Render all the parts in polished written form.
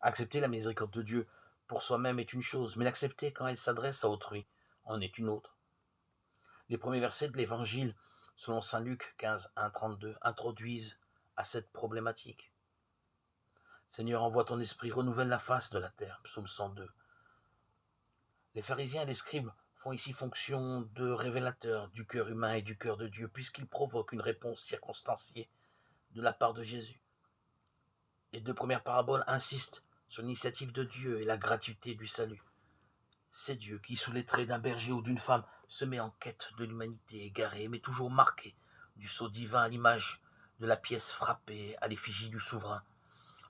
Accepter la miséricorde de Dieu pour soi-même est une chose, mais l'accepter quand elle s'adresse à autrui en est une autre. Les premiers versets de l'Évangile, selon saint Luc 15, 1, 32, introduisent à cette problématique. Seigneur, envoie ton esprit, renouvelle la face de la terre. Psaume 102. Les pharisiens et les scribes font ici fonction de révélateurs du cœur humain et du cœur de Dieu, puisqu'ils provoquent une réponse circonstanciée de la part de Jésus. Les deux premières paraboles insistent sur l'initiative de Dieu et la gratuité du salut. C'est Dieu qui, sous les traits d'un berger ou d'une femme, se met en quête de l'humanité égarée, mais toujours marquée du sceau divin à l'image de la pièce frappée à l'effigie du souverain.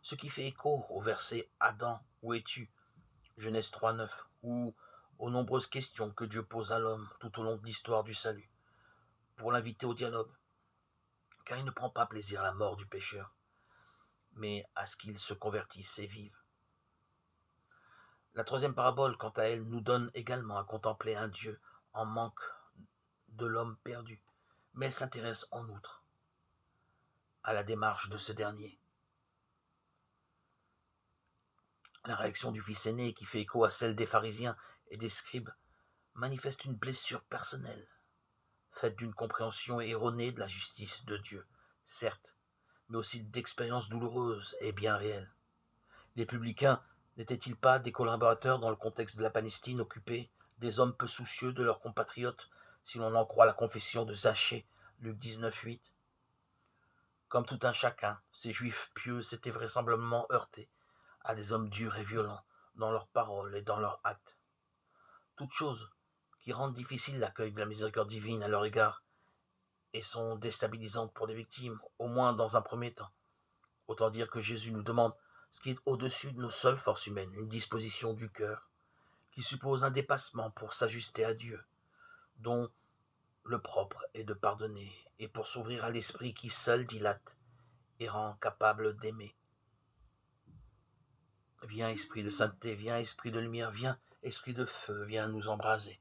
Ce qui fait écho au verset « Adam, où es-tu » Genèse 3,9, ou aux nombreuses questions que Dieu pose à l'homme tout au long de l'histoire du salut, pour l'inviter au dialogue, car il ne prend pas plaisir à la mort du pécheur, mais à ce qu'il se convertisse et vive. La troisième parabole, quant à elle, nous donne également à contempler un Dieu en manque de l'homme perdu, mais elle s'intéresse en outre à la démarche de ce dernier. La réaction du fils aîné, qui fait écho à celle des pharisiens et des scribes, manifeste une blessure personnelle, faite d'une compréhension erronée de la justice de Dieu, certes, mais aussi d'expériences douloureuses et bien réelles. Les publicains n'étaient-ils pas des collaborateurs dans le contexte de la Palestine occupée, des hommes peu soucieux de leurs compatriotes, si l'on en croit la confession de Zachée, Luc 19,8 ? Comme tout un chacun, ces juifs pieux s'étaient vraisemblablement heurtés à des hommes durs et violents dans leurs paroles et dans leurs actes. Toutes choses qui rendent difficile l'accueil de la miséricorde divine à leur égard et sont déstabilisantes pour les victimes, au moins dans un premier temps. Autant dire que Jésus nous demande ce qui est au-dessus de nos seules forces humaines, une disposition du cœur, qui suppose un dépassement pour s'ajuster à Dieu, dont le propre est de pardonner, et pour s'ouvrir à l'esprit qui seul dilate et rend capable d'aimer. Viens, esprit de sainteté, viens, esprit de lumière, viens, esprit de feu, viens nous embraser.